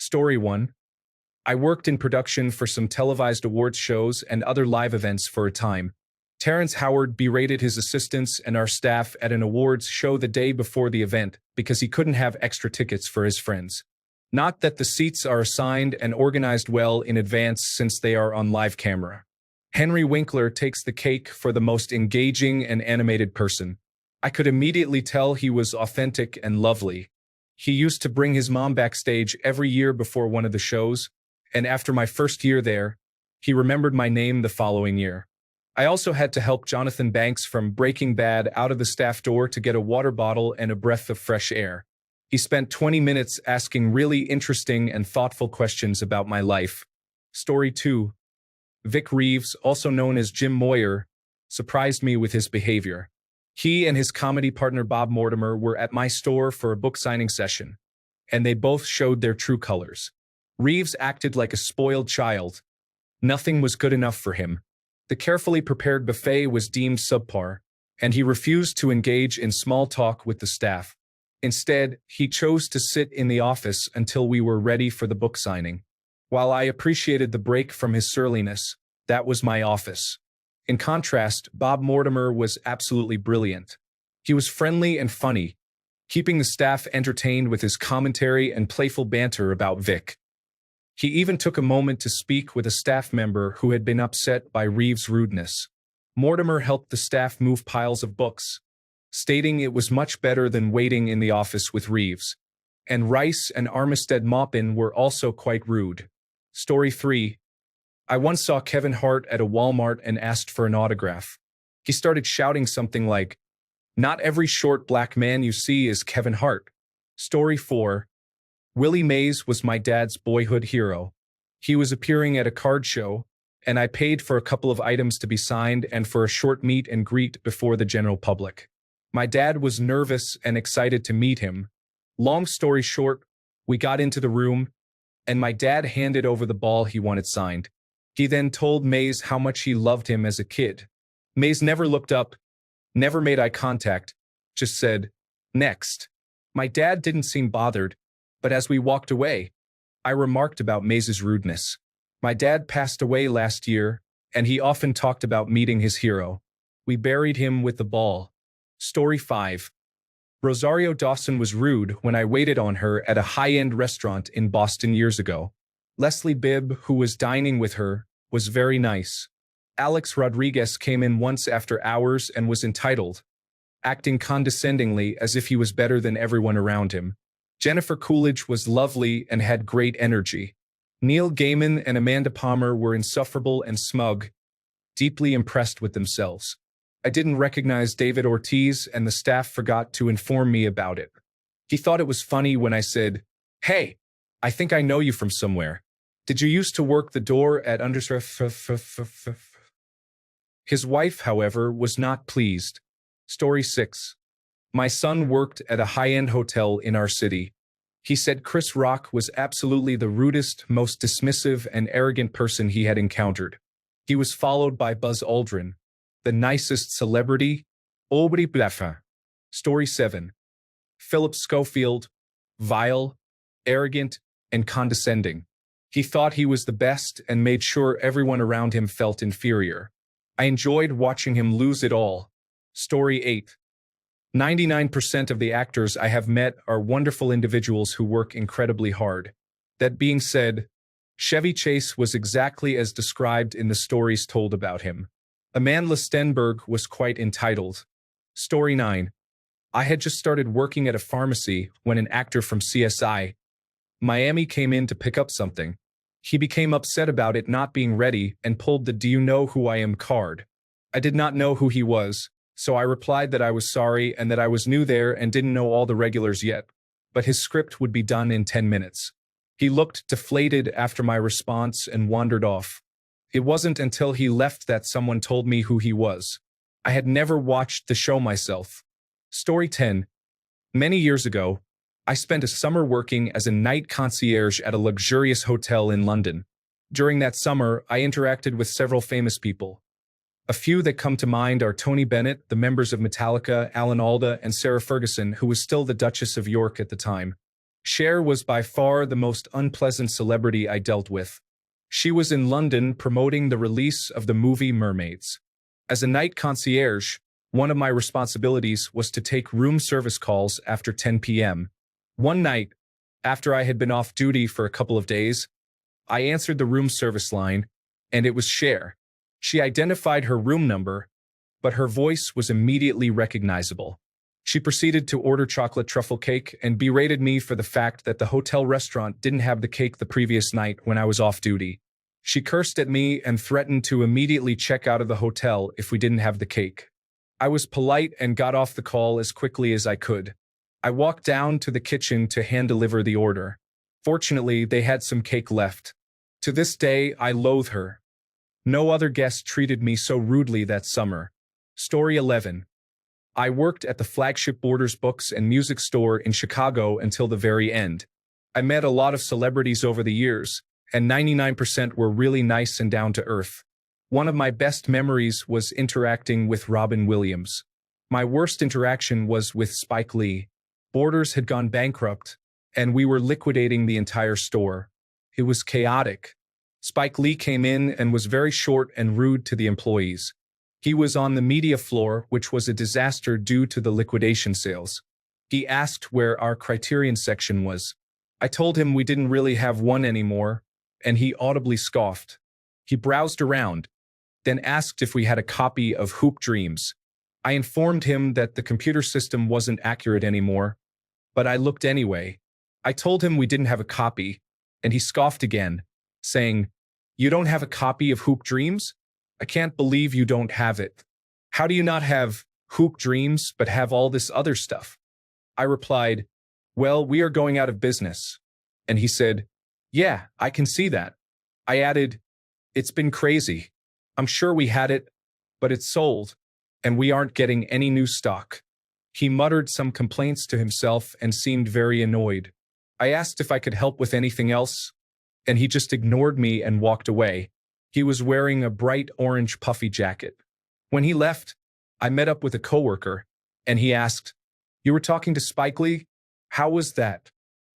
Story 1. I worked in production for some televised awards shows and other live events for a time. Terrence Howard berated his assistants and our staff at an awards show the day before the event because he couldn't have extra tickets for his friends. Not that the seats are assigned and organized well in advance since they are on live camera. Henry Winkler takes the cake for the most engaging and animated person. I could immediately tell he was authentic and lovely. He used to bring his mom backstage every year before one of the shows, and after my first year there, he remembered my name the following year. I also had to help Jonathan Banks from Breaking Bad out of the staff door to get a water bottle and a breath of fresh air. He spent 20 minutes asking really interesting and thoughtful questions about my life. Story 2. Vic Reeves, also known as Jim Moyer, surprised me with his behavior. He and his comedy partner Bob Mortimer were at my store for a book signing session, and they both showed their true colors. Reeves acted like a spoiled child. Nothing was good enough for him. The carefully prepared buffet was deemed subpar, and he refused to engage in small talk with the staff. Instead, he chose to sit in the office until we were ready for the book signing. While I appreciated the break from his surliness, that was my office. In contrast, Bob Mortimer was absolutely brilliant. He was friendly and funny, keeping the staff entertained with his commentary and playful banter about Vic. He even took a moment to speak with a staff member who had been upset by Reeves' rudeness. Mortimer helped the staff move piles of books, stating it was much better than waiting in the office with Reeves. And Rice and Armistead Maupin were also quite rude. Story 3. I once saw Kevin Hart at a Walmart and asked for an autograph. He started shouting something like, "Not every short black man you see is Kevin Hart." Story 4. Willie Mays was my dad's boyhood hero. He was appearing at a card show, and I paid for a couple of items to be signed and for a short meet and greet before the general public. My dad was nervous and excited to meet him. Long story short, we got into the room, and my dad handed over the ball he wanted signed. He then told Mays how much he loved him as a kid. Mays never looked up, never made eye contact, just said, "Next." My dad didn't seem bothered, but as we walked away, I remarked about Mays's rudeness. My dad passed away last year, and he often talked about meeting his hero. We buried him with the ball. Story 5. Rosario Dawson was rude when I waited on her at a high-end restaurant in Boston years ago. Leslie Bibb, who was dining with her, was very nice. Alex Rodriguez came in once after hours and was entitled, acting condescendingly as if he was better than everyone around him. Jennifer Coolidge was lovely and had great energy. Neil Gaiman and Amanda Palmer were insufferable and smug, deeply impressed with themselves. I didn't recognize David Ortiz, and the staff forgot to inform me about it. He thought it was funny when I said, "Hey, I think I know you from somewhere. Did you used to work the door at under..." His wife, however, was not pleased. Story 6. My son worked at a high-end hotel in our city. He said Chris Rock was absolutely the rudest, most dismissive, and arrogant person he had encountered. He was followed by Buzz Aldrin, the nicest celebrity. Story 7. Philip Schofield, vile, arrogant, and condescending. He thought he was the best and made sure everyone around him felt inferior. I enjoyed watching him lose it all. Story 8. 99% of the actors I have met are wonderful individuals who work incredibly hard. That being said, Chevy Chase was exactly as described in the stories told about him. Amandla Stenberg was quite entitled. Story 9. I had just started working at a pharmacy when an actor from CSI Miami came in to pick up something. He became upset about it not being ready and pulled the "Do you know who I am" card. I did not know who he was, so I replied that I was sorry and that I was new there and didn't know all the regulars yet, but his script would be done in 10 minutes. He looked deflated after my response and wandered off. It wasn't until he left that someone told me who he was. I had never watched the show myself. Story 10. Many years ago, I spent a summer working as a night concierge at a luxurious hotel in London. During that summer, I interacted with several famous people. A few that come to mind are Tony Bennett, the members of Metallica, Alan Alda, and Sarah Ferguson, who was still the Duchess of York at the time. Cher was by far the most unpleasant celebrity I dealt with. She was in London promoting the release of the movie Mermaids. As a night concierge, one of my responsibilities was to take room service calls after 10 p.m. One night, after I had been off duty for a couple of days, I answered the room service line, and it was Cher. She identified her room number, but her voice was immediately recognizable. She proceeded to order chocolate truffle cake and berated me for the fact that the hotel restaurant didn't have the cake the previous night when I was off duty. She cursed at me and threatened to immediately check out of the hotel if we didn't have the cake. I was polite and got off the call as quickly as I could. I walked down to the kitchen to hand-deliver the order. Fortunately, they had some cake left. To this day, I loathe her. No other guest treated me so rudely that summer. Story 11. I worked at the flagship Borders books and music store in Chicago until the very end. I met a lot of celebrities over the years, and 99% were really nice and down to earth. One of my best memories was interacting with Robin Williams. My worst interaction was with Spike Lee. Borders had gone bankrupt, and we were liquidating the entire store. It was chaotic. Spike Lee came in and was very short and rude to the employees. He was on the media floor, which was a disaster due to the liquidation sales. He asked where our Criterion section was. I told him we didn't really have one anymore, and he audibly scoffed. He browsed around, then asked if we had a copy of Hoop Dreams. I informed him that the computer system wasn't accurate anymore, but I looked anyway. I told him we didn't have a copy, and he scoffed again, saying, "You don't have a copy of Hoop Dreams? I can't believe you don't have it. How do you not have Hoop Dreams but have all this other stuff?" I replied, "Well, we are going out of business." And he said, "Yeah, I can see that." I added, "It's been crazy. I'm sure we had it, but it's sold, and we aren't getting any new stock." He muttered some complaints to himself and seemed very annoyed. I asked if I could help with anything else, and he just ignored me and walked away. He was wearing a bright orange puffy jacket. When he left, I met up with a coworker, and he asked, "You were talking to Spike Lee? How was that?"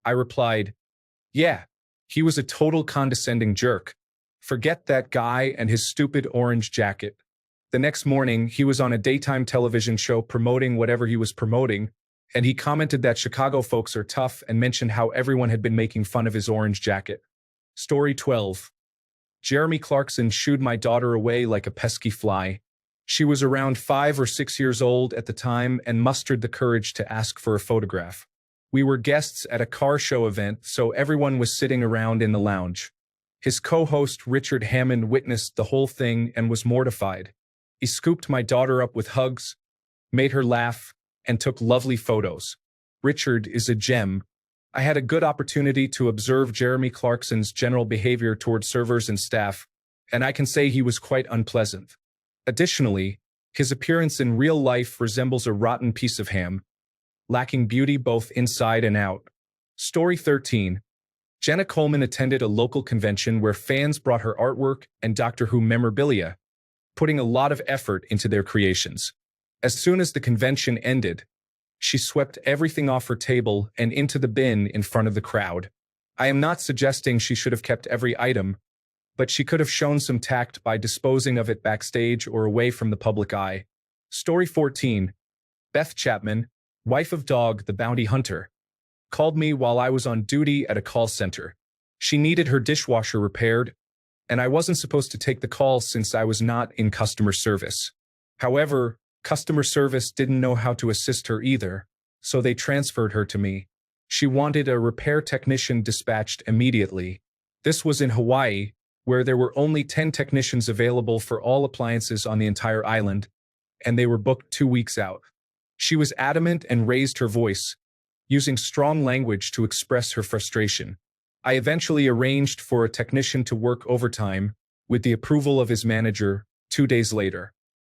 I replied, "Yeah, he was a total condescending jerk. Forget that guy and his stupid orange jacket." The next morning, he was on a daytime television show promoting whatever he was promoting, and he commented that Chicago folks are tough and mentioned how everyone had been making fun of his orange jacket. Story 12. Jeremy Clarkson shooed my daughter away like a pesky fly. She was around 5 or 6 years old at the time and mustered the courage to ask for a photograph. We were guests at a car show event, so everyone was sitting around in the lounge. His co-host Richard Hammond witnessed the whole thing and was mortified. He scooped my daughter up with hugs, made her laugh, and took lovely photos. Richard is a gem. I had a good opportunity to observe Jeremy Clarkson's general behavior toward servers and staff, and I can say he was quite unpleasant. Additionally, his appearance in real life resembles a rotten piece of ham, lacking beauty both inside and out. Story 13. Jenna Coleman attended a local convention where fans brought her artwork and Doctor Who memorabilia, putting a lot of effort into their creations. As soon as the convention ended, she swept everything off her table and into the bin in front of the crowd. I am not suggesting she should have kept every item, but she could have shown some tact by disposing of it backstage or away from the public eye. Story 14. Beth Chapman, wife of Dog the Bounty Hunter, called me while I was on duty at a call center. She needed her dishwasher repaired, and I wasn't supposed to take the call since I was not in customer service. However, customer service didn't know how to assist her either, so they transferred her to me. She wanted a repair technician dispatched immediately. This was in Hawaii, where there were only 10 technicians available for all appliances on the entire island, and they were booked 2 weeks out. She was adamant and raised her voice, using strong language to express her frustration. I eventually arranged for a technician to work overtime with the approval of his manager 2 days later.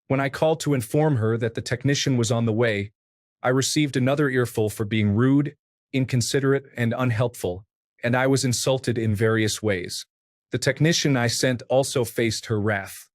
When I called to inform her that the technician was on the way, I received another earful for being rude, inconsiderate, and unhelpful, and I was insulted in various ways. The technician I sent also faced her wrath.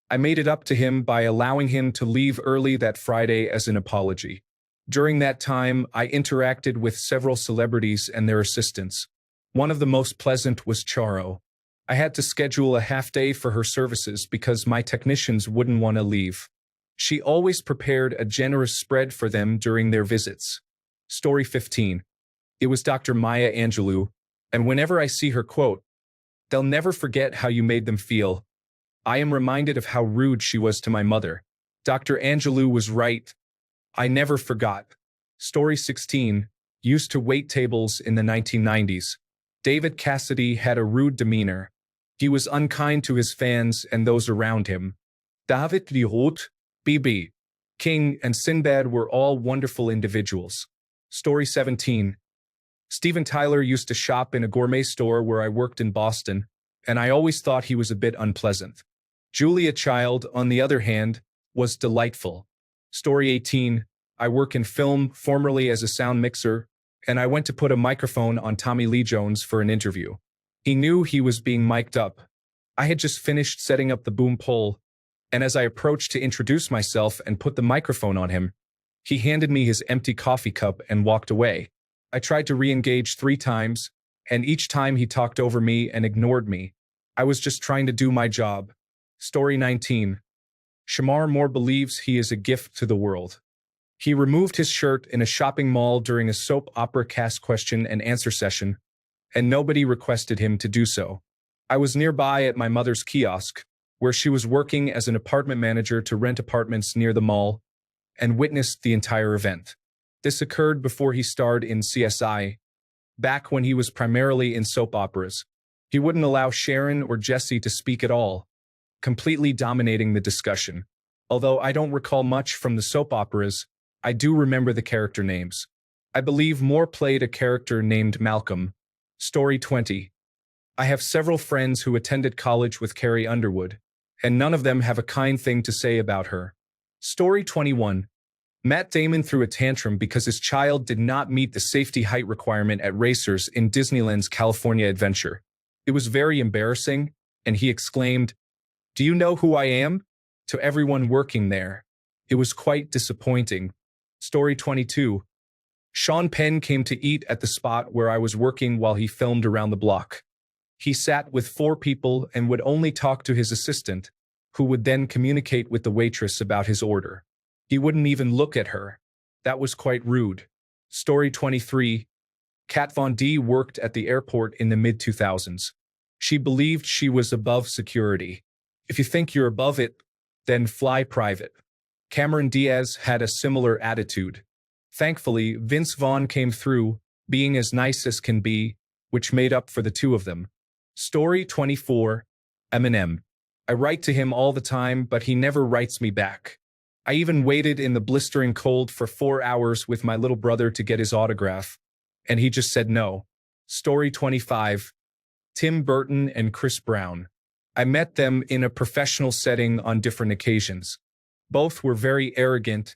I made it up to him by allowing him to leave early that Friday as an apology. During that time, I interacted with several celebrities and their assistants. One of the most pleasant was Charo. I had to schedule a half day for her services because my technicians wouldn't want to leave. She always prepared a generous spread for them during their visits. Story 15. It was Dr. Maya Angelou, and whenever I see her quote, "They'll never forget how you made them feel," I am reminded of how rude she was to my mother. Dr. Angelou was right. I never forgot. Story 16. Used to wait tables in the 1990s. David Cassidy had a rude demeanor. He was unkind to his fans and those around him. David Rot, BB, King, and Sinbad were all wonderful individuals. Story 17. Steven Tyler used to shop in a gourmet store where I worked in Boston, and I always thought he was a bit unpleasant. Julia Child, on the other hand, was delightful. Story 18. I work in film, formerly as a sound mixer, and I went to put a microphone on Tommy Lee Jones for an interview. He knew he was being mic'd up. I had just finished setting up the boom pole, and as I approached to introduce myself and put the microphone on him, he handed me his empty coffee cup and walked away. I tried to re-engage 3 times, and each time he talked over me and ignored me. I was just trying to do my job. Story 19. Shamar Moore believes he is a gift to the world. He removed his shirt in a shopping mall during a soap opera cast question and answer session, and nobody requested him to do so. I was nearby at my mother's kiosk, where she was working as an apartment manager to rent apartments near the mall, and witnessed the entire event. This occurred before he starred in CSI, back when he was primarily in soap operas. He wouldn't allow Sharon or Jesse to speak at all, completely dominating the discussion. Although I don't recall much from the soap operas, I do remember the character names. I believe Moore played a character named Malcolm. Story 20. I have several friends who attended college with Carrie Underwood, and none of them have a kind thing to say about her. Story 21. Matt Damon threw a tantrum because his child did not meet the safety height requirement at racers in Disneyland's California Adventure. It was very embarrassing, and he exclaimed, "Do you know who I am?" to everyone working there. It was quite disappointing. Story 22. Sean Penn came to eat at the spot where I was working while he filmed Around the Block. He sat with 4 people and would only talk to his assistant, who would then communicate with the waitress about his order. He wouldn't even look at her. That was quite rude. Story 23. Kat Von D worked at the airport in the mid-2000s. She believed she was above security. If you think you're above it, then fly private. Cameron Diaz had a similar attitude. Thankfully, Vince Vaughn came through, being as nice as can be, which made up for the 2 of them. Story 24. Eminem. I write to him all the time, but he never writes me back. I even waited in the blistering cold for 4 hours with my little brother to get his autograph, and he just said no. Story 25. Tim Burton and Chris Brown. I met them in a professional setting on different occasions. Both were very arrogant,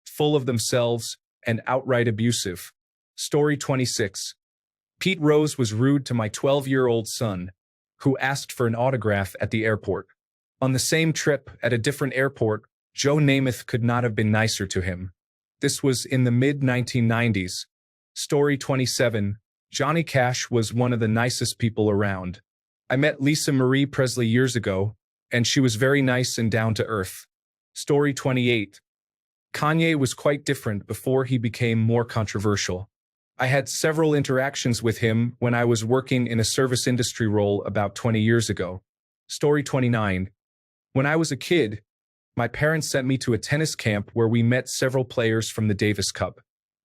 full of themselves, and outright abusive. Story 26. Pete Rose was rude to my 12-year-old son, who asked for an autograph at the airport. On the same trip, at a different airport, Joe Namath could not have been nicer to him. This was in the mid-1990s. Story 27. Johnny Cash was one of the nicest people around. I met Lisa Marie Presley years ago, and she was very nice and down to earth. Story 28. Kanye was quite different before he became more controversial. I had several interactions with him when I was working in a service industry role about 20 years ago. Story 29. When I was a kid, my parents sent me to a tennis camp where we met several players from the Davis Cup.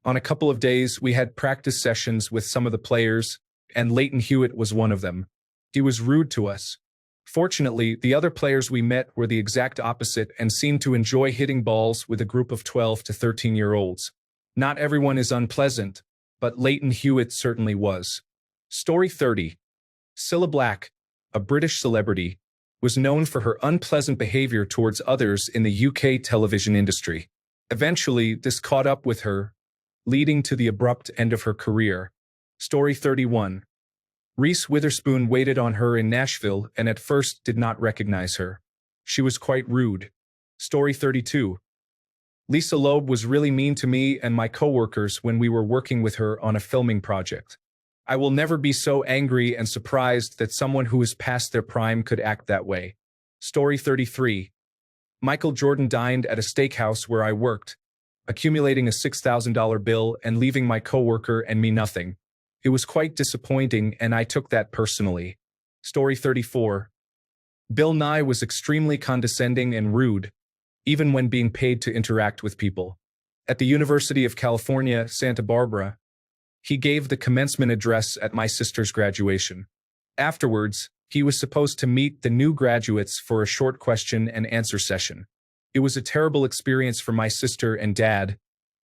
On a couple of days, we had practice sessions with some of the players, and Leighton Hewitt was one of them. He was rude to us. Fortunately, the other players we met were the exact opposite and seemed to enjoy hitting balls with a group of 12 to 13-year-olds. Not everyone is unpleasant, but Leighton Hewitt certainly was. Story 30. Cilla Black, a British celebrity, was known for her unpleasant behavior towards others in the UK television industry. Eventually, this caught up with her, leading to the abrupt end of her career. Story 31. Reese Witherspoon waited on her in Nashville and at first did not recognize her. She was quite rude. Story 32. Lisa Loeb was really mean to me and my coworkers when we were working with her on a filming project. I will never be so angry and surprised that someone who is past their prime could act that way. Story 33. Michael Jordan dined at a steakhouse where I worked, accumulating a $6,000 bill and leaving my coworker and me nothing. It was quite disappointing and I took that personally. Story 34. Bill Nye was extremely condescending and rude, even when being paid to interact with people. At the University of California, Santa Barbara, he gave the commencement address at my sister's graduation. Afterwards, he was supposed to meet the new graduates for a short question and answer session. It was a terrible experience for my sister and dad,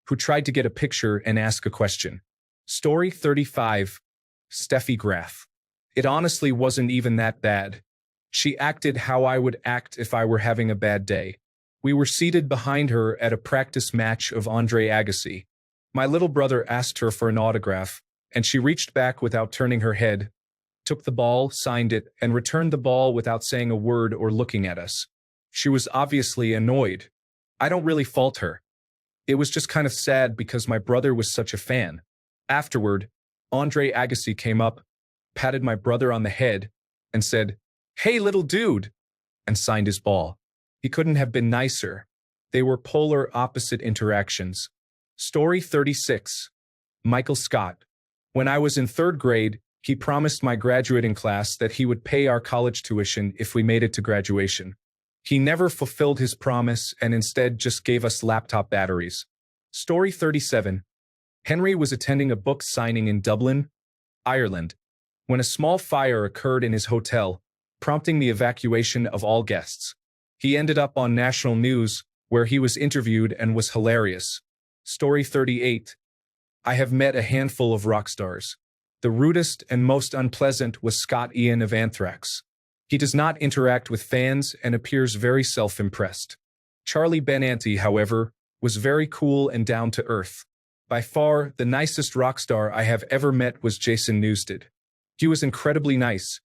who tried to get a picture and ask a question. Story 35. Steffi Graf. It honestly wasn't even that bad. She acted how I would act if I were having a bad day. We were seated behind her at a practice match of Andre Agassi. My little brother asked her for an autograph, and she reached back without turning her head, took the ball, signed it, and returned the ball without saying a word or looking at us. She was obviously annoyed. I don't really fault her. It was just kind of sad because my brother was such a fan. Afterward, Andre Agassi came up, patted my brother on the head, and said, "Hey, little dude," and signed his ball. He couldn't have been nicer. They were polar opposite interactions. Story 36. Michael Scott. When I was in third grade, he promised my graduating class that he would pay our college tuition if we made it to graduation. He never fulfilled his promise and instead just gave us laptop batteries. Story 37. Henry was attending a book signing in Dublin, Ireland, when a small fire occurred in his hotel, prompting the evacuation of all guests. He ended up on national news, where he was interviewed and was hilarious. Story 38. I have met a handful of rock stars. The rudest and most unpleasant was Scott Ian of Anthrax. He does not interact with fans and appears very self-impressed. Charlie Benanti, however, was very cool and down to earth. By far, the nicest rock star I have ever met was Jason Newsted. He was incredibly nice,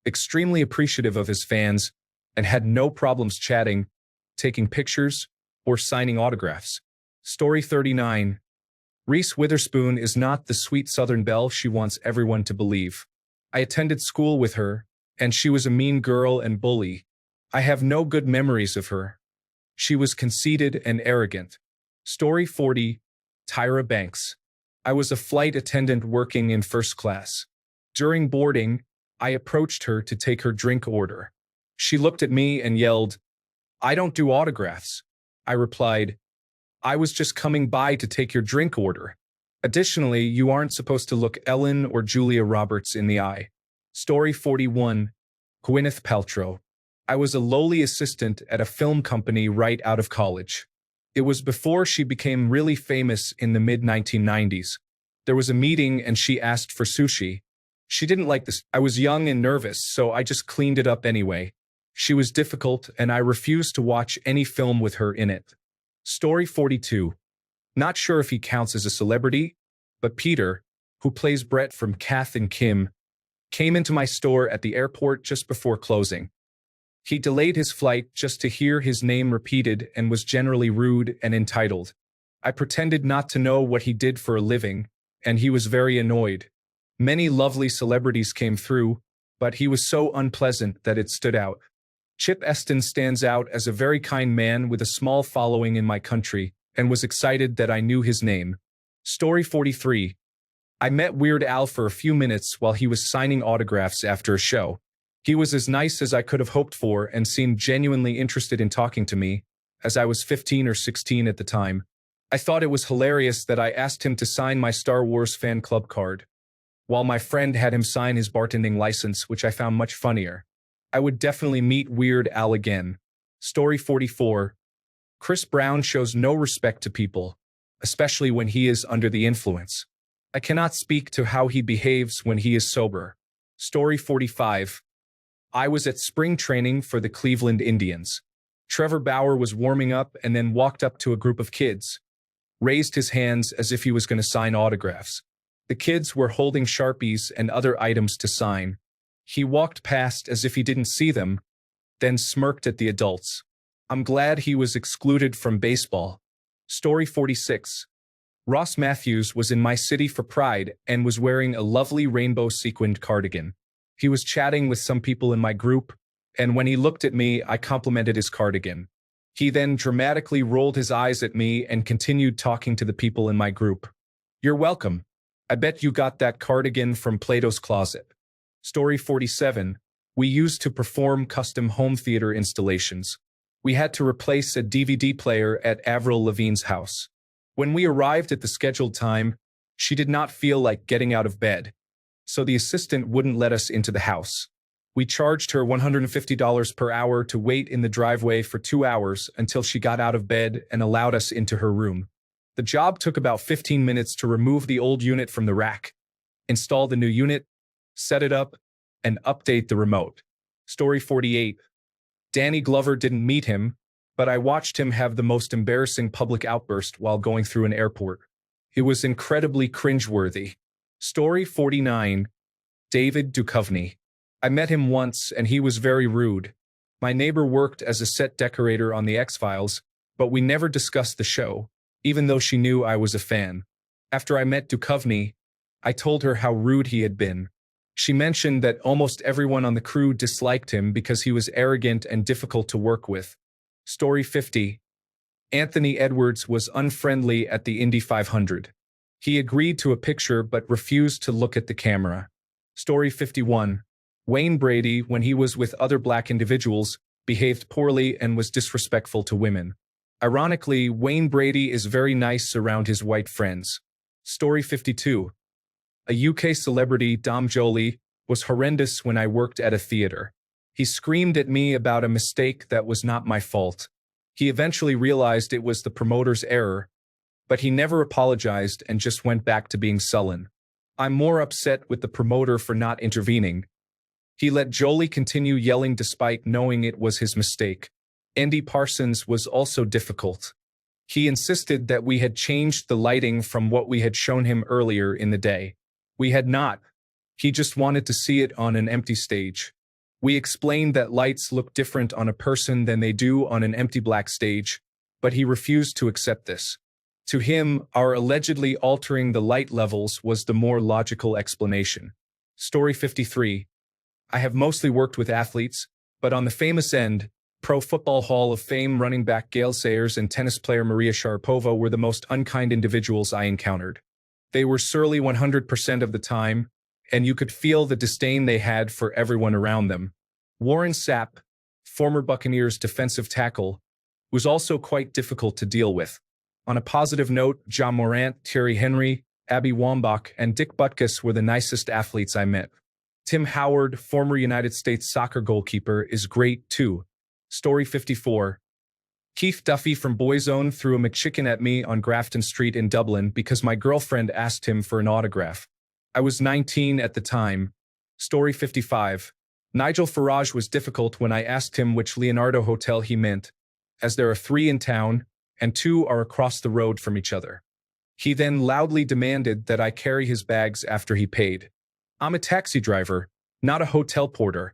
extremely appreciative of his fans, and had no problems chatting, taking pictures, or signing autographs. Story 39. Reese Witherspoon is not the sweet Southern belle she wants everyone to believe. I attended school with her, and she was a mean girl and bully. I have no good memories of her. She was conceited and arrogant. Story 40. Tyra Banks. I was a flight attendant working in first class. During boarding, I approached her to take her drink order. She looked at me and yelled, "I don't do autographs." I replied, "I was just coming by to take your drink order. Additionally, you aren't supposed to look Ellen or Julia Roberts in the eye." Story 41. Gwyneth Paltrow. I was a lowly assistant at a film company right out of college. It was before she became really famous in the mid-1990s. There was a meeting and she asked for sushi. She didn't like this. I was young and nervous, so I just cleaned it up anyway. She was difficult and I refused to watch any film with her in it. Story 42. Not sure if he counts as a celebrity, but Peter, who plays Brett from Kath and Kim, came into my store at the airport just before closing. He delayed his flight just to hear his name repeated and was generally rude and entitled. I pretended not to know what he did for a living, and he was very annoyed. Many lovely celebrities came through, but he was so unpleasant that it stood out. Chip Eston stands out as a very kind man with a small following in my country, and was excited that I knew his name. Story 43. I met Weird Al for a few minutes while he was signing autographs after a show. He was as nice as I could have hoped for and seemed genuinely interested in talking to me, as I was 15 or 16 at the time. I thought it was hilarious that I asked him to sign my Star Wars fan club card, while my friend had him sign his bartending license, which I found much funnier. I would definitely meet Weird Al again. Story 44. Chris Brown shows no respect to people, especially when he is under the influence. I cannot speak to how he behaves when he is sober. Story 45. I was at spring training for the Cleveland Indians. Trevor Bauer was warming up and then walked up to a group of kids, raised his hands as if he was going to sign autographs. The kids were holding Sharpies and other items to sign. He walked past as if he didn't see them, then smirked at the adults. I'm glad he was excluded from baseball. Story 46. Ross Matthews was in my city for Pride and was wearing a lovely rainbow sequined cardigan. He was chatting with some people in my group, and when he looked at me, I complimented his cardigan. He then dramatically rolled his eyes at me and continued talking to the people in my group. You're welcome. I bet you got that cardigan from Plato's Closet. Story 47. We used to perform custom home theater installations. We had to replace a DVD player at Avril Lavigne's house. When we arrived at the scheduled time, she did not feel like getting out of bed, so the assistant wouldn't let us into the house. We charged her $150 per hour to wait in the driveway for 2 hours until she got out of bed and allowed us into her room. The job took about 15 minutes to remove the old unit from the rack, install the new unit, set it up, and update the remote. Story 48. Danny Glover didn't meet him, but I watched him have the most embarrassing public outburst while going through an airport. It was incredibly cringeworthy. Story 49. David Duchovny. I met him once and he was very rude. My neighbor worked as a set decorator on The X-Files, but we never discussed the show, even though she knew I was a fan. After I met Duchovny, I told her how rude he had been. She mentioned that almost everyone on the crew disliked him because he was arrogant and difficult to work with. Story 50. Anthony Edwards was unfriendly at the Indy 500. He agreed to a picture but refused to look at the camera. Story 51. Wayne Brady, when he was with other black individuals, behaved poorly and was disrespectful to women. Ironically, Wayne Brady is very nice around his white friends. Story 52. A UK celebrity, Dom Joly, was horrendous when I worked at a theater. He screamed at me about a mistake that was not my fault. He eventually realized it was the promoter's error, but he never apologized and just went back to being sullen. I'm more upset with the promoter for not intervening. He let Jolie continue yelling despite knowing it was his mistake. Andy Parsons was also difficult. He insisted that we had changed the lighting from what we had shown him earlier in the day. We had not. He just wanted to see it on an empty stage. We explained that lights look different on a person than they do on an empty black stage, but he refused to accept this. To him, our allegedly altering the light levels was the more logical explanation. Story 53. I have mostly worked with athletes, but on the famous end, Pro Football Hall of Fame running back Gale Sayers and tennis player Maria Sharapova were the most unkind individuals I encountered. They were surly 100% of the time, and you could feel the disdain they had for everyone around them. Warren Sapp, former Buccaneers defensive tackle, was also quite difficult to deal with. On a positive note, John Morant, Thierry Henry, Abby Wambach, and Dick Butkus were the nicest athletes I met. Tim Howard, former United States soccer goalkeeper, is great too. Story 54. Keith Duffy from Boyzone threw a McChicken at me on Grafton Street in Dublin because my girlfriend asked him for an autograph. I was 19 at the time. Story 55. Nigel Farage was difficult when I asked him which Leonardo hotel he meant, as there are 3 in town, and 2 are across the road from each other. He then loudly demanded that I carry his bags after he paid. I'm a taxi driver, not a hotel porter,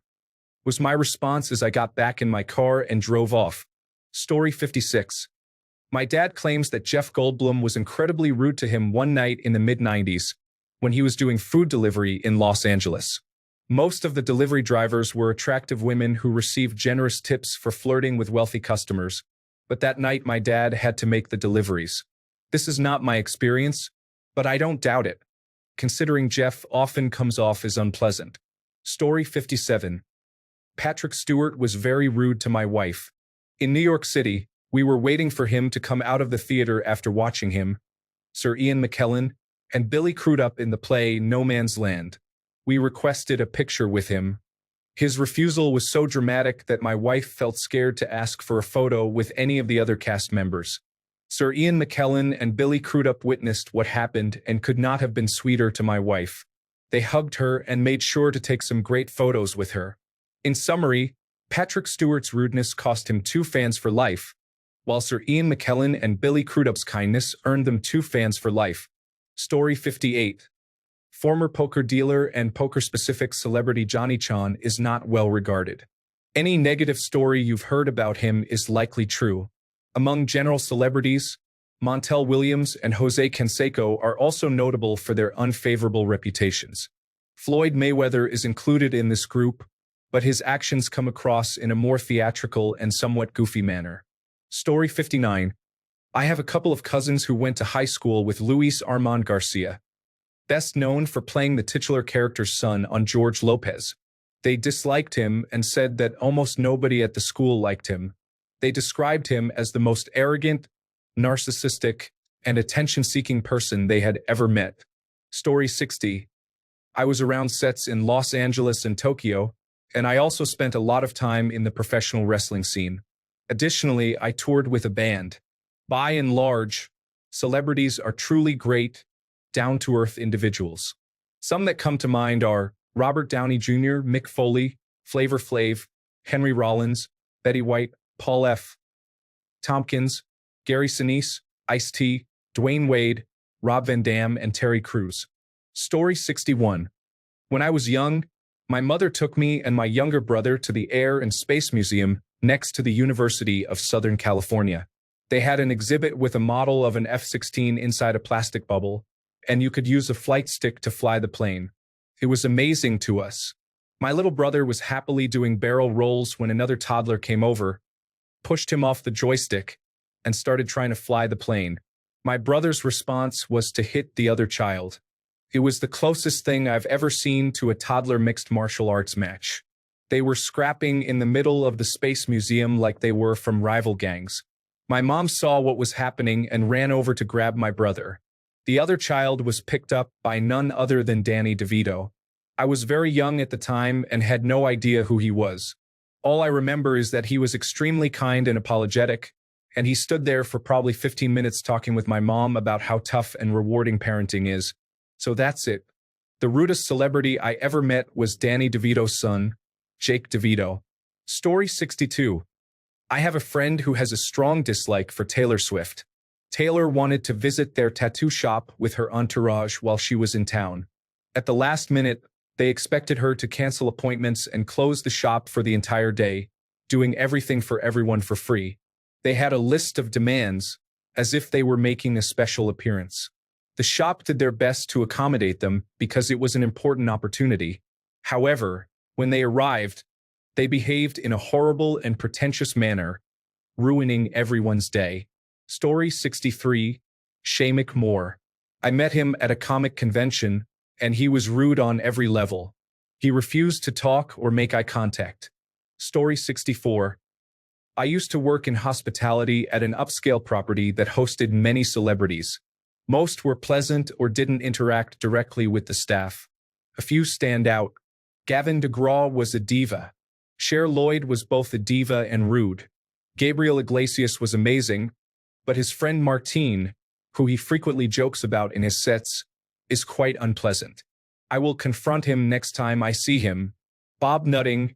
was my response as I got back in my car and drove off. Story 56. My dad claims that Jeff Goldblum was incredibly rude to him one night in the mid-90s when he was doing food delivery in Los Angeles. Most of the delivery drivers were attractive women who received generous tips for flirting with wealthy customers, but that night my dad had to make the deliveries. This is not my experience, but I don't doubt it, considering Jeff often comes off as unpleasant. Story 57. Patrick Stewart was very rude to my wife. In New York City, we were waiting for him to come out of the theater after watching him, Sir Ian McKellen, and Billy Crudup in the play No Man's Land. We requested a picture with him. His refusal was so dramatic that my wife felt scared to ask for a photo with any of the other cast members. Sir Ian McKellen and Billy Crudup witnessed what happened and could not have been sweeter to my wife. They hugged her and made sure to take some great photos with her. In summary, Patrick Stewart's rudeness cost him 2 fans for life, while Sir Ian McKellen and Billy Crudup's kindness earned them 2 fans for life. Story 58. Former poker dealer and poker-specific celebrity Johnny Chan is not well regarded. Any negative story you've heard about him is likely true. Among general celebrities, Montel Williams and Jose Canseco are also notable for their unfavorable reputations. Floyd Mayweather is included in this group, but his actions come across in a more theatrical and somewhat goofy manner. Story 59. I have a couple of cousins who went to high school with Luis Armand Garcia, best known for playing the titular character's son on George Lopez. They disliked him and said that almost nobody at the school liked him. They described him as the most arrogant, narcissistic, and attention-seeking person they had ever met. Story 60. I was around sets in Los Angeles and Tokyo, and I also spent a lot of time in the professional wrestling scene. Additionally, I toured with a band. By and large, celebrities are truly great, down-to-earth individuals. Some that come to mind are Robert Downey Jr., Mick Foley, Flavor Flav, Henry Rollins, Betty White, Paul F. Tompkins, Gary Sinise, Ice-T, Dwayne Wade, Rob Van Dam, and Terry Crews. Story 61. When I was young, my mother took me and my younger brother to the Air and Space Museum next to the University of Southern California. They had an exhibit with a model of an F-16 inside a plastic bubble, and you could use a flight stick to fly the plane. It was amazing to us. My little brother was happily doing barrel rolls when another toddler came over, pushed him off the joystick, and started trying to fly the plane. My brother's response was to hit the other child. It was the closest thing I've ever seen to a toddler mixed martial arts match. They were scrapping in the middle of the Space Museum like they were from rival gangs. My mom saw what was happening and ran over to grab my brother. The other child was picked up by none other than Danny DeVito. I was very young at the time and had no idea who he was. All I remember is that he was extremely kind and apologetic, and he stood there for probably 15 minutes talking with my mom about how tough and rewarding parenting is. So that's it. The rudest celebrity I ever met was Danny DeVito's son, Jake DeVito. Story 62. I have a friend who has a strong dislike for Taylor Swift. Taylor wanted to visit their tattoo shop with her entourage while she was in town. At the last minute, they expected her to cancel appointments and close the shop for the entire day, doing everything for everyone for free. They had a list of demands, as if they were making a special appearance. The shop did their best to accommodate them because it was an important opportunity. However, when they arrived, they behaved in a horrible and pretentious manner, ruining everyone's day. Story 63. Shameik Moore. I met him at a comic convention, and he was rude on every level. He refused to talk or make eye contact. Story 64. I used to work in hospitality at an upscale property that hosted many celebrities. Most were pleasant or didn't interact directly with the staff. A few stand out. Gavin DeGraw was a diva. Cher Lloyd was both a diva and rude. Gabriel Iglesias was amazing, but his friend Martine, who he frequently jokes about in his sets, is quite unpleasant. I will confront him next time I see him. Bob Nutting,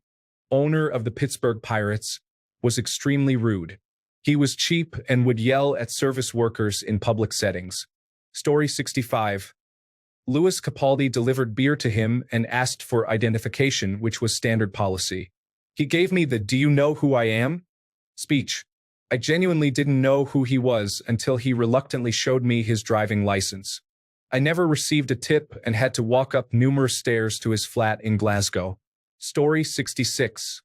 owner of the Pittsburgh Pirates, was extremely rude. He was cheap and would yell at service workers in public settings. Story 65. Louis Capaldi delivered beer to him and asked for identification, which was standard policy. He gave me the "Do you know who I am?" speech. I genuinely didn't know who he was until he reluctantly showed me his driving license. I never received a tip and had to walk up numerous stairs to his flat in Glasgow. Story 66.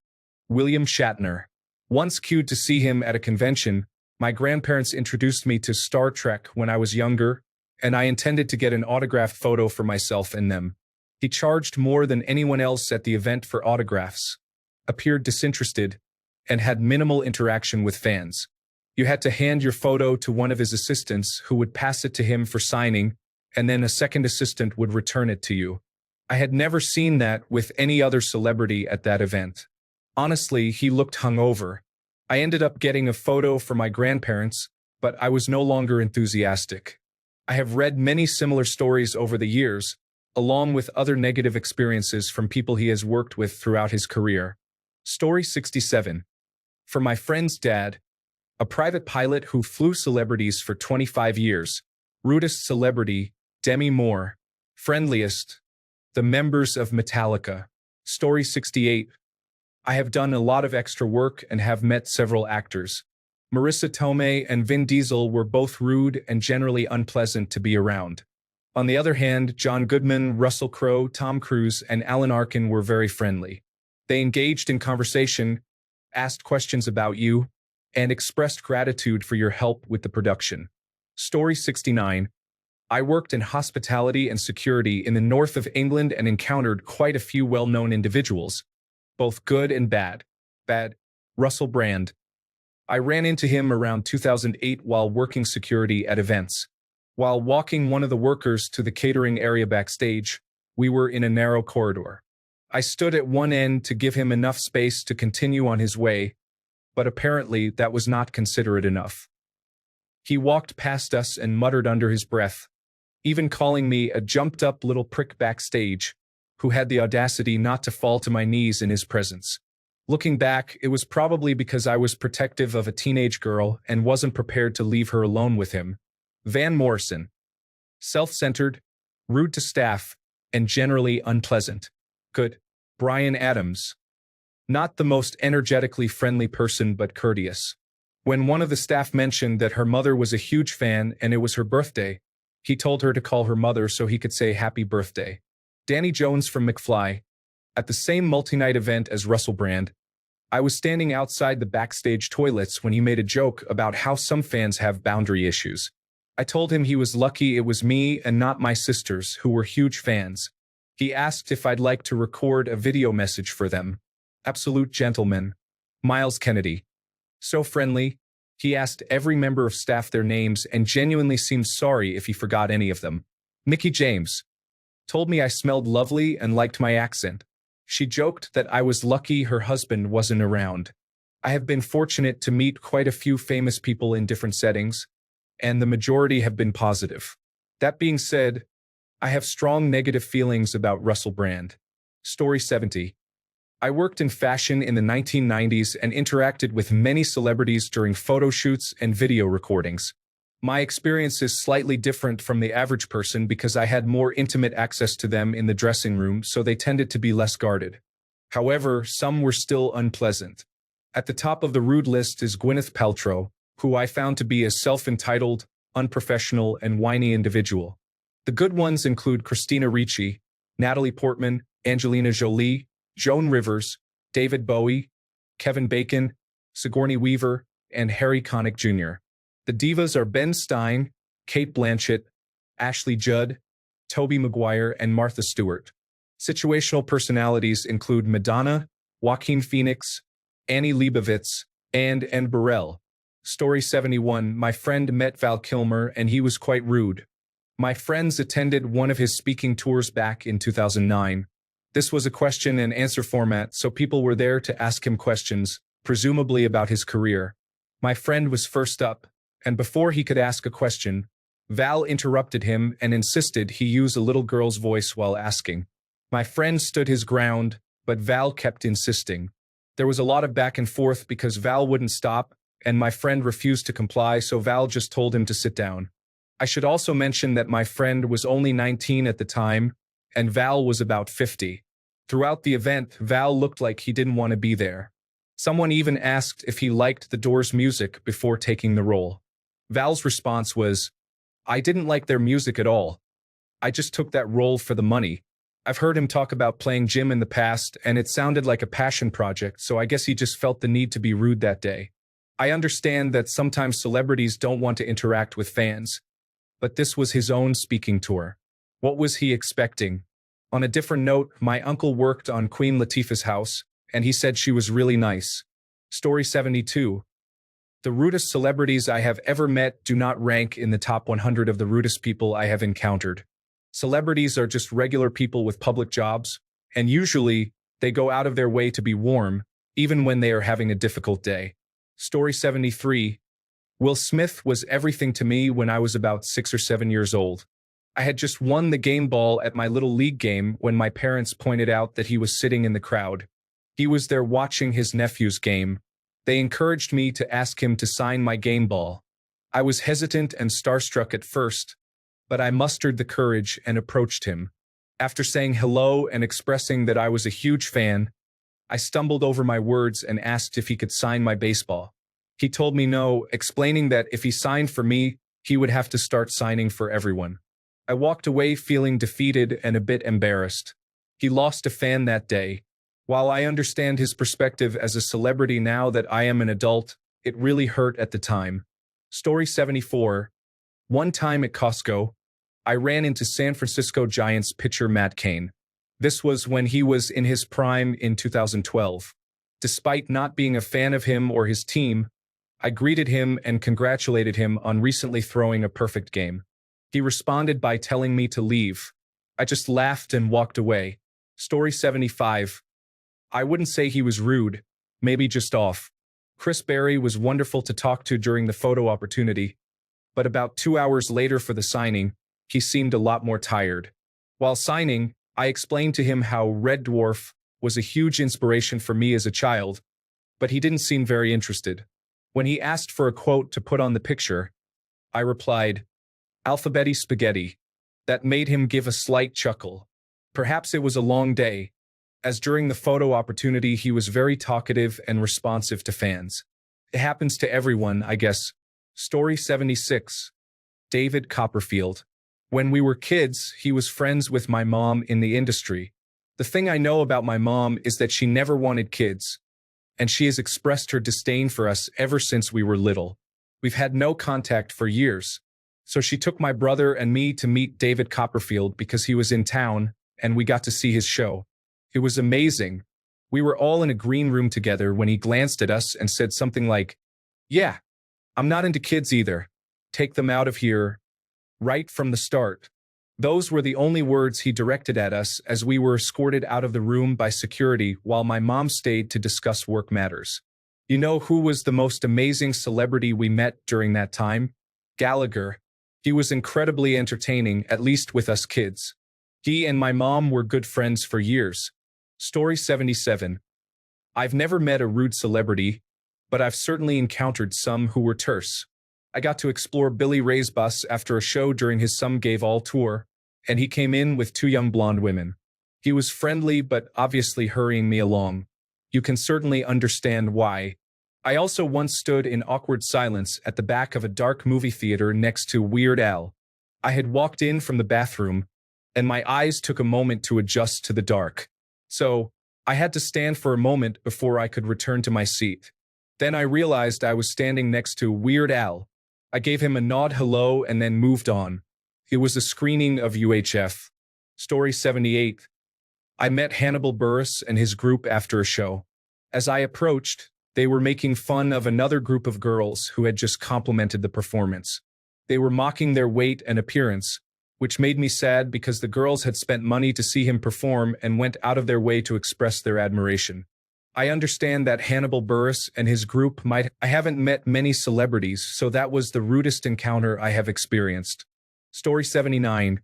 William Shatner. Once queued to see him at a convention, my grandparents introduced me to Star Trek when I was younger, and I intended to get an autographed photo for myself and them. He charged more than anyone else at the event for autographs, appeared disinterested, and had minimal interaction with fans. You had to hand your photo to one of his assistants who would pass it to him for signing, and then a second assistant would return it to you. I had never seen that with any other celebrity at that event. Honestly, he looked hungover. I ended up getting a photo for my grandparents, but I was no longer enthusiastic. I have read many similar stories over the years, along with other negative experiences from people he has worked with throughout his career. Story 67. For my friend's dad, a private pilot who flew celebrities for 25 years, rudest celebrity, Demi Moore, friendliest, the members of Metallica. Story 68. I have done a lot of extra work and have met several actors. Marissa Tomei and Vin Diesel were both rude and generally unpleasant to be around. On the other hand, John Goodman, Russell Crowe, Tom Cruise, and Alan Arkin were very friendly. They engaged in conversation, asked questions about you, and expressed gratitude for your help with the production. Story 69. I worked in hospitality and security in the north of England and encountered quite a few well-known individuals, both good and bad. Bad. Russell Brand. I ran into him around 2008 while working security at events. While walking one of the workers to the catering area backstage, we were in a narrow corridor. I stood at one end to give him enough space to continue on his way, but apparently that was not considerate enough. He walked past us and muttered under his breath, even calling me a jumped-up little prick backstage, who had the audacity not to fall to my knees in his presence. Looking back, it was probably because I was protective of a teenage girl and wasn't prepared to leave her alone with him. Van Morrison. Self-centered, rude to staff, and generally unpleasant. Good. Brian Adams. Not the most energetically friendly person but courteous. When one of the staff mentioned that her mother was a huge fan and it was her birthday, he told her to call her mother so he could say happy birthday. Danny Jones from McFly. At the same multi-night event as Russell Brand, I was standing outside the backstage toilets when he made a joke about how some fans have boundary issues. I told him he was lucky it was me and not my sisters who were huge fans. He asked if I'd like to record a video message for them. Absolute gentleman. Miles Kennedy. So friendly, he asked every member of staff their names and genuinely seemed sorry if he forgot any of them. Mickey James. Told me I smelled lovely and liked my accent. She joked that I was lucky her husband wasn't around. I have been fortunate to meet quite a few famous people in different settings, and the majority have been positive. That being said, I have strong negative feelings about Russell Brand. Story 70. I worked in fashion in the 1990s and interacted with many celebrities during photo shoots and video recordings. My experience is slightly different from the average person because I had more intimate access to them in the dressing room, so they tended to be less guarded. However, some were still unpleasant. At the top of the rude list is Gwyneth Paltrow, who I found to be a self-entitled, unprofessional, and whiny individual. The good ones include Christina Ricci, Natalie Portman, Angelina Jolie, Joan Rivers, David Bowie, Kevin Bacon, Sigourney Weaver, and Harry Connick Jr. The divas are Ben Stein, Cate Blanchett, Ashley Judd, Tobey Maguire, and Martha Stewart. Situational personalities include Madonna, Joaquin Phoenix, Annie Leibovitz, and Anne Burrell. Story 71. My friend met Val Kilmer and he was quite rude. My friends attended one of his speaking tours back in 2009. This was a question and answer format, so people were there to ask him questions, presumably about his career. My friend was first up, and before he could ask a question, Val interrupted him and insisted he use a little girl's voice while asking. My friend stood his ground, but Val kept insisting. There was a lot of back and forth because Val wouldn't stop, and my friend refused to comply, so Val just told him to sit down. I should also mention that my friend was only 19 at the time, and Val was about 50. Throughout the event, Val looked like he didn't want to be there. Someone even asked if he liked the Doors' music before taking the role. Val's response was, "I didn't like their music at all. I just took that role for the money." I've heard him talk about playing gym in the past, and it sounded like a passion project, so I guess he just felt the need to be rude that day. I understand that sometimes celebrities don't want to interact with fans, but this was his own speaking tour. What was he expecting? On a different note, my uncle worked on Queen Latifah's house, and he said she was really nice. Story 72. The rudest celebrities I have ever met do not rank in the top 100 of the rudest people I have encountered. Celebrities are just regular people with public jobs, and usually, they go out of their way to be warm, even when they are having a difficult day. Story 73. Will Smith was everything to me when I was about 6 or 7 years old. I had just won the game ball at my little league game when my parents pointed out that he was sitting in the crowd. He was there watching his nephew's game. They encouraged me to ask him to sign my game ball. I was hesitant and starstruck at first, but I mustered the courage and approached him. After saying hello and expressing that I was a huge fan, I stumbled over my words and asked if he could sign my baseball. He told me no, explaining that if he signed for me, he would have to start signing for everyone. I walked away feeling defeated and a bit embarrassed. He lost a fan that day. While I understand his perspective as a celebrity now that I am an adult, it really hurt at the time. Story 74. One time at Costco, I ran into San Francisco Giants pitcher Matt Cain. This was when he was in his prime in 2012. Despite not being a fan of him or his team, I greeted him and congratulated him on recently throwing a perfect game. He responded by telling me to leave. I just laughed and walked away. Story 75. I wouldn't say he was rude, maybe just off. Chris Berry was wonderful to talk to during the photo opportunity, but about 2 hours later for the signing, he seemed a lot more tired. While signing, I explained to him how Red Dwarf was a huge inspiration for me as a child, but he didn't seem very interested. When he asked for a quote to put on the picture, I replied, "Alphabetti spaghetti." That made him give a slight chuckle. Perhaps it was a long day, as during the photo opportunity he was very talkative and responsive to fans. It happens to everyone, I guess. Story 76. David Copperfield. When we were kids, he was friends with my mom in the industry. The thing I know about my mom is that she never wanted kids, and she has expressed her disdain for us ever since we were little. We've had no contact for years. So she took my brother and me to meet David Copperfield because he was in town, and we got to see his show. It was amazing. We were all in a green room together when he glanced at us and said something like, "Yeah, I'm not into kids either. Take them out of here." Right from the start. Those were the only words he directed at us as we were escorted out of the room by security while my mom stayed to discuss work matters. You know who was the most amazing celebrity we met during that time? Gallagher. He was incredibly entertaining, at least with us kids. He and my mom were good friends for years. Story 77. I've never met a rude celebrity, but I've certainly encountered some who were terse. I got to explore Billy Ray's bus after a show during his Some Gave All tour, and he came in with two young blonde women. He was friendly but obviously hurrying me along. You can certainly understand why. I also once stood in awkward silence at the back of a dark movie theater next to Weird Al. I had walked in from the bathroom, and my eyes took a moment to adjust to the dark. So, I had to stand for a moment before I could return to my seat. Then I realized I was standing next to Weird Al. I gave him a nod hello and then moved on. It was a screening of UHF. Story 78. I met Hannibal Buress and his group after a show. As I approached, they were making fun of another group of girls who had just complimented the performance. They were mocking their weight and appearance, which made me sad because the girls had spent money to see him perform and went out of their way to express their admiration. I understand that Hannibal Buress and his group I haven't met many celebrities, so that was the rudest encounter I have experienced. Story 79.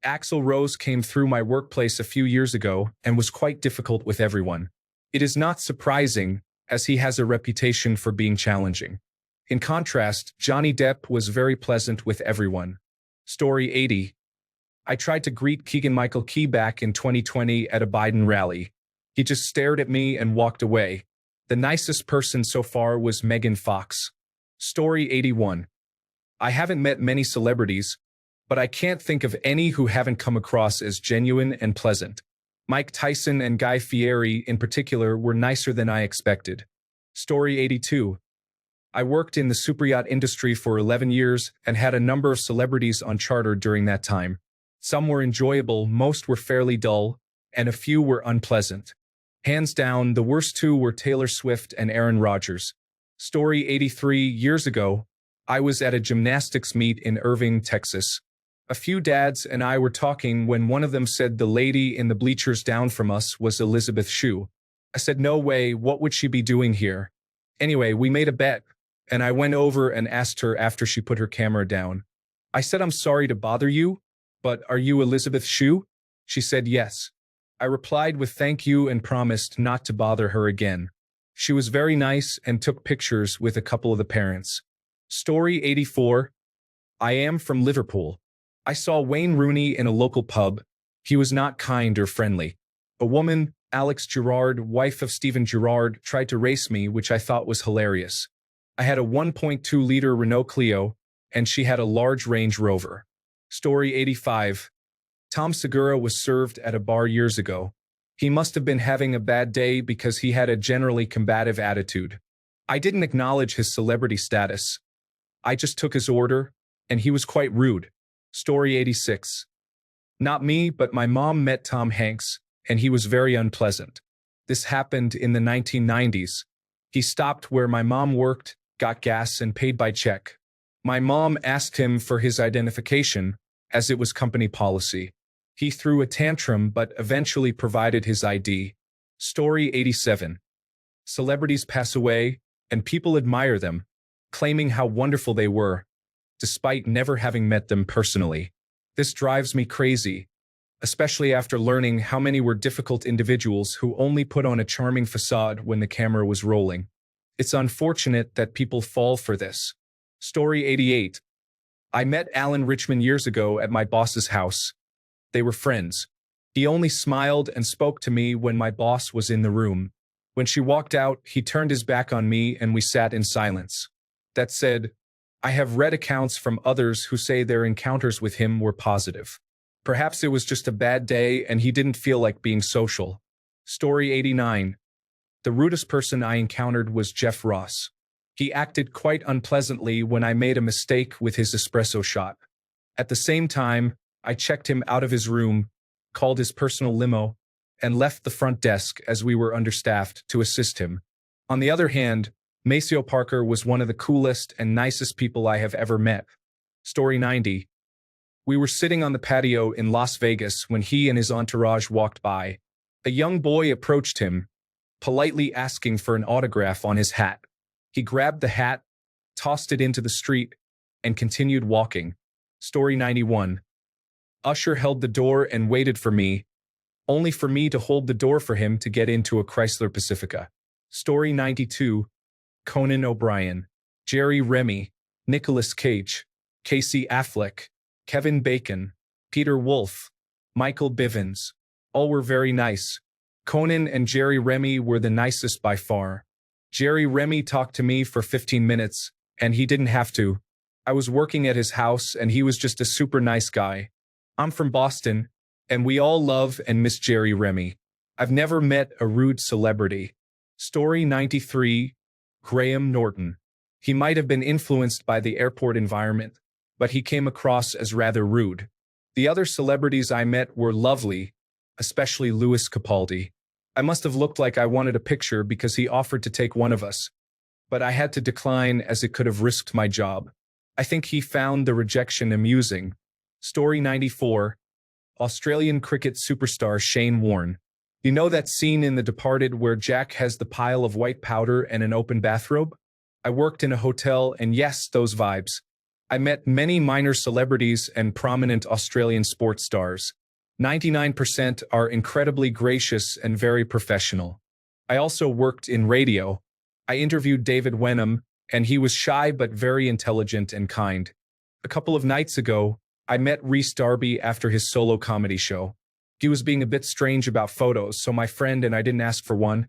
Axl Rose came through my workplace a few years ago and was quite difficult with everyone. It is not surprising, as he has a reputation for being challenging. In contrast, Johnny Depp was very pleasant with everyone. Story 80. I tried to greet Keegan-Michael Key back in 2020 at a Biden rally. He just stared at me and walked away. The nicest person so far was Megan Fox. Story 81. I haven't met many celebrities, but I can't think of any who haven't come across as genuine and pleasant. Mike Tyson and Guy Fieri in particular were nicer than I expected. Story 82. I worked in the superyacht industry for 11 years and had a number of celebrities on charter during that time. Some were enjoyable, most were fairly dull, and a few were unpleasant. Hands down, the worst two were Taylor Swift and Aaron Rodgers. Story 83. Years ago, I was at a gymnastics meet in Irving, Texas. A few dads and I were talking when one of them said the lady in the bleachers down from us was Elizabeth Shue. I said, "No way, what would she be doing here?" Anyway, we made a bet, and I went over and asked her after she put her camera down. I said, "I'm sorry to bother you, but are you Elizabeth Shue?" She said yes. I replied with thank you and promised not to bother her again. She was very nice and took pictures with a couple of the parents. Story 84. I am from Liverpool. I saw Wayne Rooney in a local pub. He was not kind or friendly. A woman, Alex Gerrard, wife of Steven Gerrard, tried to race me, which I thought was hilarious. I had a 1.2-liter Renault Clio, and she had a large Range Rover. Story 85. Tom Segura was served at a bar years ago. He must have been having a bad day because he had a generally combative attitude. I didn't acknowledge his celebrity status. I just took his order, and he was quite rude. Story 86. Not me, but my mom met Tom Hanks, and he was very unpleasant. This happened in the 1990s. He stopped where my mom worked, got gas, and paid by check. My mom asked him for his identification, as it was company policy. He threw a tantrum but eventually provided his ID. Story 87. Celebrities pass away, and people admire them, claiming how wonderful they were, despite never having met them personally. This drives me crazy, especially after learning how many were difficult individuals who only put on a charming facade when the camera was rolling. It's unfortunate that people fall for this. Story 88. I met Alan Richman years ago at my boss's house. They were friends. He only smiled and spoke to me when my boss was in the room. When she walked out, he turned his back on me and we sat in silence. That said, I have read accounts from others who say their encounters with him were positive. Perhaps it was just a bad day and he didn't feel like being social. Story 89. The rudest person I encountered was Jeff Ross. He acted quite unpleasantly when I made a mistake with his espresso shot. At the same time, I checked him out of his room, called his personal limo, and left the front desk as we were understaffed to assist him. On the other hand, Maceo Parker was one of the coolest and nicest people I have ever met. Story 90. We were sitting on the patio in Las Vegas when he and his entourage walked by. A young boy approached him, politely asking for an autograph on his hat. He grabbed the hat, tossed it into the street, and continued walking. Story 91. Usher held the door and waited for me, only for me to hold the door for him to get into a Chrysler Pacifica. Story 92. Conan O'Brien, Jerry Remy, Nicolas Cage, Casey Affleck, Kevin Bacon, Peter Wolf, Michael Bivins. All were very nice. Conan and Jerry Remy were the nicest by far. Jerry Remy talked to me for 15 minutes, and he didn't have to. I was working at his house, and he was just a super nice guy. I'm from Boston, and we all love and miss Jerry Remy. I've never met a rude celebrity. Story 93. Graham Norton. He might have been influenced by the airport environment, but he came across as rather rude. The other celebrities I met were lovely, especially Louis Capaldi. I must have looked like I wanted a picture because he offered to take one of us, but I had to decline as it could have risked my job. I think he found the rejection amusing. Story 94. Australian cricket superstar Shane Warne. You know that scene in The Departed where Jack has the pile of white powder and an open bathrobe? I worked in a hotel, and yes, those vibes. I met many minor celebrities and prominent Australian sports stars. 99% are incredibly gracious and very professional. I also worked in radio. I interviewed David Wenham, and he was shy but very intelligent and kind. A couple of nights ago, I met Rhys Darby after his solo comedy show. He was being a bit strange about photos, so my friend and I didn't ask for one,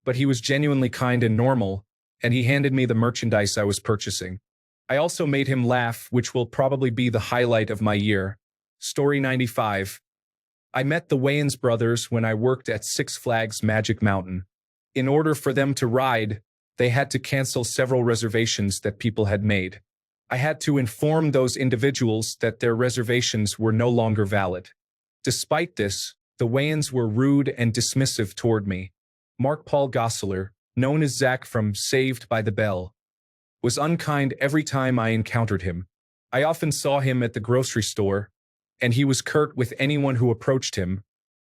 but he was genuinely kind and normal, and he handed me the merchandise I was purchasing. I also made him laugh, which will probably be the highlight of my year. Story 95. I met the Wayans brothers when I worked at Six Flags Magic Mountain. In order for them to ride, they had to cancel several reservations that people had made. I had to inform those individuals that their reservations were no longer valid. Despite this, the Wayans were rude and dismissive toward me. Mark Paul Gosselaar, known as Zach from Saved by the Bell, was unkind every time I encountered him. I often saw him at the grocery store, and he was curt with anyone who approached him,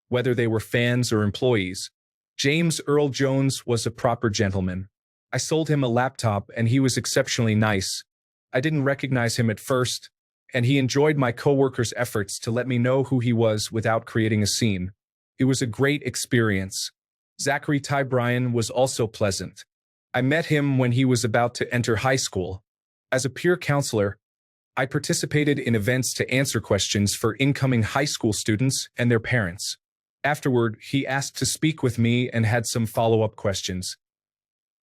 whether they were fans or employees. James Earl Jones was a proper gentleman. I sold him a laptop, and he was exceptionally nice. I didn't recognize him at first, and he enjoyed my coworkers' efforts to let me know who he was without creating a scene. It was a great experience. Zachary Ty Bryan was also pleasant. I met him when he was about to enter high school. As a peer counselor, I participated in events to answer questions for incoming high school students and their parents. Afterward, he asked to speak with me and had some follow-up questions.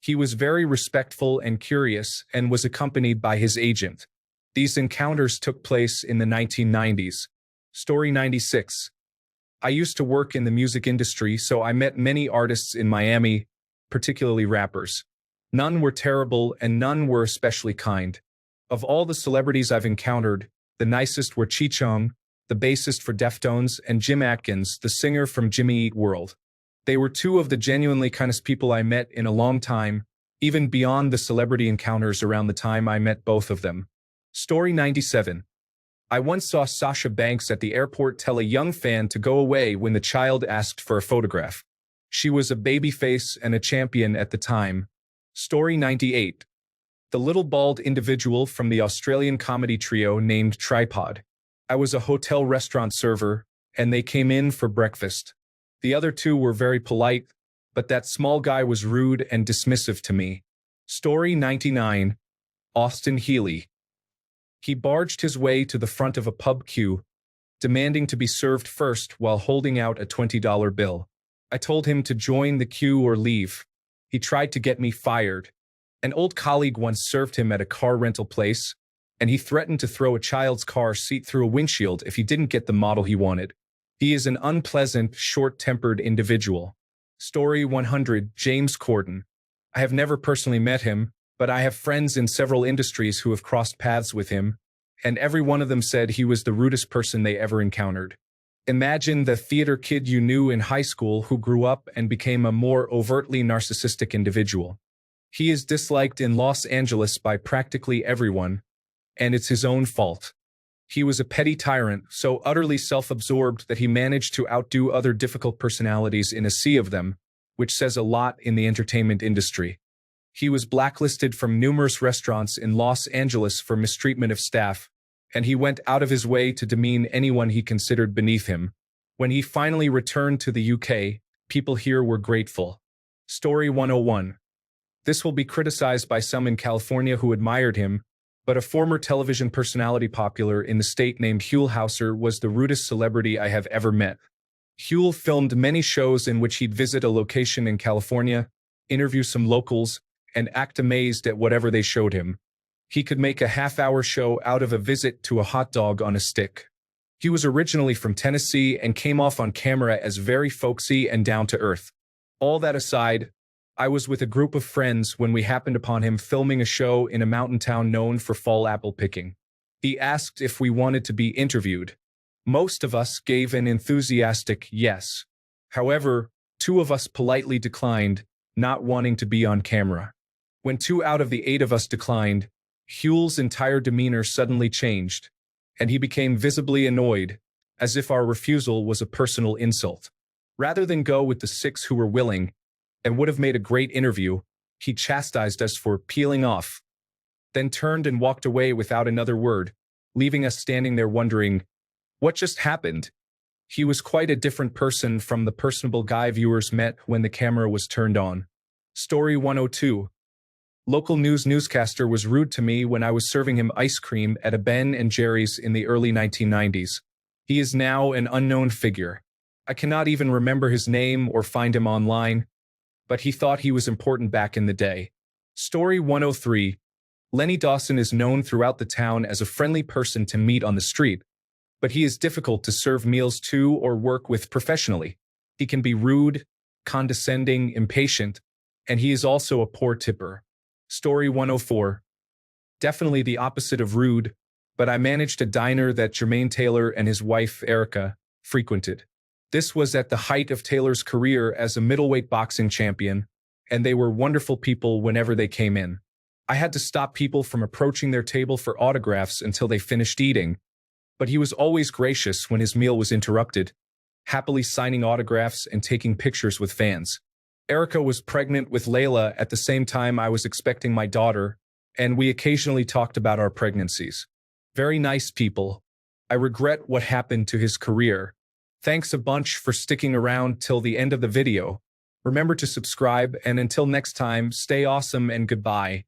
He was very respectful and curious and was accompanied by his agent. These encounters took place in the 1990s. Story 96. I used to work in the music industry, so I met many artists in Miami, particularly rappers. None were terrible and none were especially kind. Of all the celebrities I've encountered, the nicest were Chi-Chung, the bassist for Deftones, and Jim Atkins, the singer from Jimmy Eat World. They were two of the genuinely kindest people I met in a long time, even beyond the celebrity encounters around the time I met both of them. Story 97. I once saw Sasha Banks at the airport tell a young fan to go away when the child asked for a photograph. She was a babyface and a champion at the time. Story 98. The little bald individual from the Australian comedy trio named Tripod. I was a hotel restaurant server, and they came in for breakfast. The other two were very polite, but that small guy was rude and dismissive to me. Story 99. Austin Healy. He barged his way to the front of a pub queue, demanding to be served first while holding out a $20 bill. I told him to join the queue or leave. He tried to get me fired. An old colleague once served him at a car rental place, and he threatened to throw a child's car seat through a windshield if he didn't get the model he wanted. He is an unpleasant, short-tempered individual. Story 100. James Corden. I have never personally met him, but I have friends in several industries who have crossed paths with him, and every one of them said he was the rudest person they ever encountered. Imagine the theater kid you knew in high school who grew up and became a more overtly narcissistic individual. He is disliked in Los Angeles by practically everyone, and it's his own fault. He was a petty tyrant, so utterly self-absorbed that he managed to outdo other difficult personalities in a sea of them, which says a lot in the entertainment industry. He was blacklisted from numerous restaurants in Los Angeles for mistreatment of staff, and he went out of his way to demean anyone he considered beneath him. When he finally returned to the UK, people here were grateful. Story 101. This will be criticized by some in California who admired him, but a former television personality popular in the state named Huell Hauser was the rudest celebrity I have ever met. Huell filmed many shows in which he'd visit a location in California, interview some locals, and act amazed at whatever they showed him. He could make a half-hour show out of a visit to a hot dog on a stick. He was originally from Tennessee and came off on camera as very folksy and down-to-earth. All that aside, I was with a group of friends when we happened upon him filming a show in a mountain town known for fall apple picking. He asked if we wanted to be interviewed. Most of us gave an enthusiastic yes. However, two of us politely declined, not wanting to be on camera. When 2 out of the 8 of us declined, Huell's entire demeanor suddenly changed, and he became visibly annoyed, as if our refusal was a personal insult. Rather than go with the 6 who were willing, and would have made a great interview, he chastised us for peeling off, then turned and walked away without another word, leaving us standing there wondering, what just happened? He was quite a different person from the personable guy viewers met when the camera was turned on. Story 102. Local newscaster was rude to me when I was serving him ice cream at a Ben & Jerry's in the early 1990s. He is now an unknown figure. I cannot even remember his name or find him online, but he thought he was important back in the day. Story 103. Lenny Dawson is known throughout the town as a friendly person to meet on the street, but he is difficult to serve meals to or work with professionally. He can be rude, condescending, impatient, and he is also a poor tipper. Story 104. Definitely the opposite of rude, but I managed a diner that Jermaine Taylor and his wife, Erica, frequented. This was at the height of Taylor's career as a middleweight boxing champion, and they were wonderful people whenever they came in. I had to stop people from approaching their table for autographs until they finished eating, but he was always gracious when his meal was interrupted, happily signing autographs and taking pictures with fans. Erica was pregnant with Layla at the same time I was expecting my daughter, and we occasionally talked about our pregnancies. Very nice people. I regret what happened to his career. Thanks a bunch for sticking around till the end of the video. Remember to subscribe, and until next time, stay awesome and goodbye.